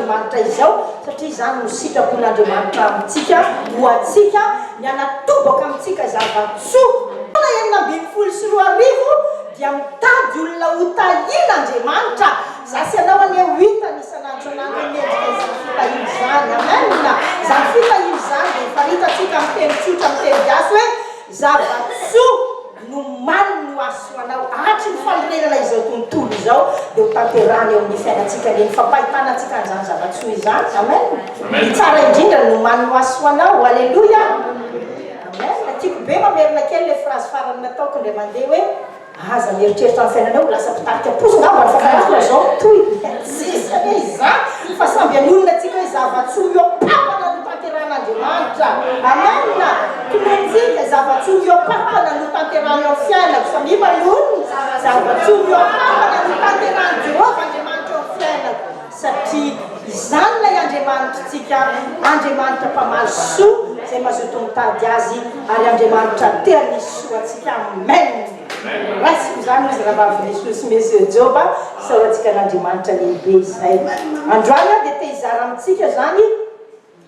tenan'Andriamanitra izao satria izany no sitrapon'Andriamanitra amintsika ho antsika ny anatobaka amintsika zava-tsoa na 2024 dia mitady olona ho tahian'Andriamanitra zasy ianao ane ho hitany isan'andro anandro mendrika izany fitahiny izany amen zany fitahiny izany dia faritatsika amin'ny teny tsotra amin'ny teny gasy hoe zava-tsoa no manino asoanao hatry ny fanorenana izao tontolo izao dia ho tanterany eo amin'ny fiainantsika reny fampahitana antsika an'izany zava-tsoa izany amen ny tsara indrindra no manino asoanao alleluia amen tiako be mamerina kely le phrase farany nataoko indray mandeha hoe aza mieritreritra amin'ny fiainanao lasa mpitarika posy ngamba ny fakarana zao toy sisa hoe izany fa samby an'olona tsika hoe zava-tsoa miopapana no tanteran'Andriamanitra amen tomentsika zava-tsoa miopapana no tanterany ao fiainako samy manony zava-tsoa miopapana no tanterany Jehovah Andriamanitra ao fiainako satria izany lay Andriamanitra Andriamanitra mpamaly soa zay mazoto mitady azy ary Andriamanitra tena soa atsika amen rasiko zany izy raha mavy Jesosy Monsieur Joba saorantsika n'Andriamanitra lehibe izay androany dia te hizara amintsika zany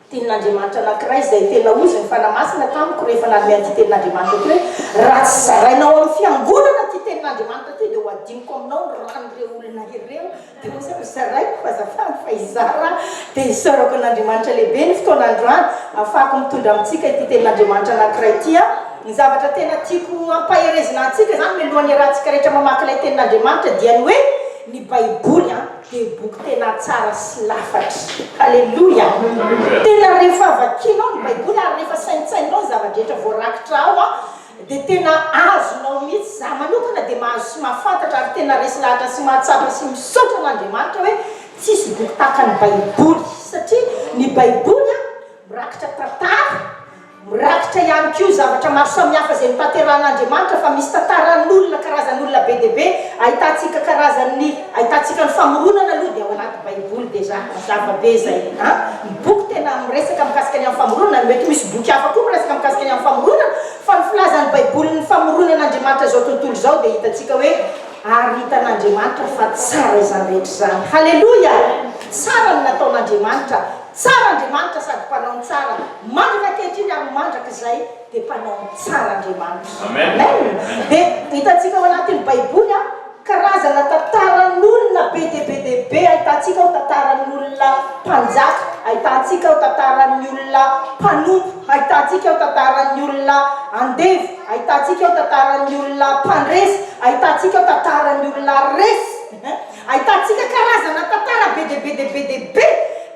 tenin'Andriamanitra anankiray izay tena ozy ny fanamasina tamiko rehefa nanome an'ity tenin'Andriamanitra ty hoe raha tsy zarainao amin'ny fiangonana ty tenin'Andriamanitra ty dia ho adiniko aminao ny ran'ireo olona ireo dia moa zay zaraiko fa zafany fa izara dia isaorako n'Andriamanitra lehibe ny fotoan'androany ahafahako mitondra amintsika ity tenin'Andriamanitra anankiray ty ny zavatra tena tiako ampaherezina antsika zany mialohan'ny rahantsika rehetra mamaky ilay tenin'Andriamanitra dia ny hoe ny baiboly dia boky tena tsara sy lafatra alleluia tena rehefa vakinao ny baiboly ary rehefa saintsainao ny zava-drehetra voarakitra ao dia tena azonao mihitsy za manokana dia mahazo sy mahafantatra ary tena resy lahatra sy mahatsapa sy misaotra n'Andriamanitra hoe tsisy boky tahaka ny baiboly satria ny baiboly mirakitra tantara mirakitra ihany koa zavatra maro samihafa zay nitanteran'Andriamanitra fa misy tantaran'olona karazan'olona be dia be ahitantsika ahitantsika ny famoronana aloha dia ao anaty baiboly deja mazava be zay ny boky tena miresaka mikasika ny amin'ny famoronana mety misy boky hafa koa miresaka mikasika ny amin'ny famoronana fa ny filazan'ny baiboly ny famoronan'Andriamanitra zao tontolo zao dia hitantsika hoe aritan'Andriamanitra fa tsara izany rehetra zany halleluia tsara ny nataon'Andriamanitra tsara Andriamanitra sady mpanao ny tsara mandraka ankehitriny ary mandraka izay dia mpanao ny tsara Andriamanitra amen dia hitantsika ao anatin'ny baiboly karazana tantaran'olona be dia be ahitantsika ao tantaran'olona mpanjaka ahitantsika ao tantaran'ny olona mpanompo ahitantsika ao tantaran'ny olona andevy ahitantsika ao tantaran'ny olona mpandresy ahitantsika ao tantaran'ny olona resy ahitantsika karazana tantara be dia be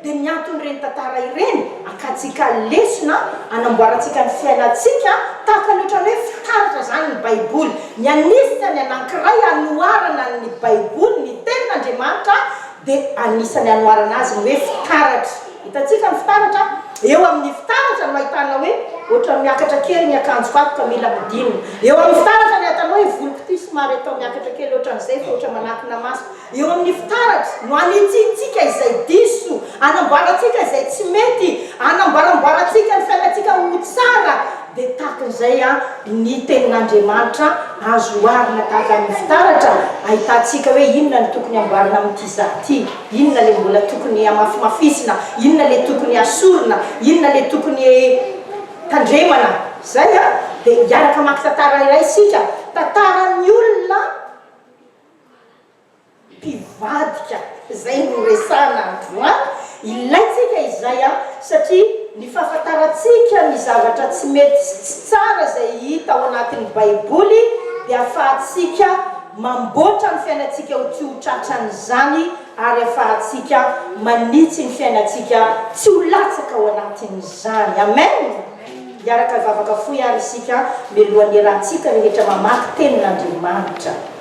dia miantony ireny tantara ireny akatsika lesona anamboarantsika ny fiainantsika tahaka ny ohatrany hoe fitaratra zany ny baiboly ny anisany anankiray anoarana ny baiboly ny tenin'Andriamanitra dia anisany anoarana azy ny hoe fitaratra hitantsika ny fitaratra eo amin'ny fitaratra no ahitana hoe ohatra miakatra kely ny akanjo vakoka mila midinina eo amin'ny fitaratra ny ahitanao hoe voloko ty somary atao miakatra kely ohatran'izay fa ohatra manakina maso eo amin'ny fitaratra no anitsintsika izay diso anamboarantsika izay tsy mety anamboaramboarantsika ny fiainantsika ho tsara dia tahakan'izay ny tenin'Andriamanitra azo oarina tahaka ny fitaratra ahitantsika hoe inona ny tokony amboarina amin'ity zaty inona le mbola tokony amafimafisina inona le tokony asorina inona le tokony tandremana zay dia hiaraka maky tantara iray isika tantaran'ny olona mpivadika zay no resana androany ilaitsika izay satria ny fahafantarantsika ny zavatra tsy mety tsy tsara zay hita ao anatin'ny baiboly dia ahafahantsika mamboatra ny fiainantsika ho tsy ho tratran'izany ary ahafahantsika manitsy ny fiainantsika tsy ho latsaka ao anatin'izany amen hiaraka vavaka foy ary isika mialohan'ny rahantsika rehetra mamaky tenin'Andriamanitra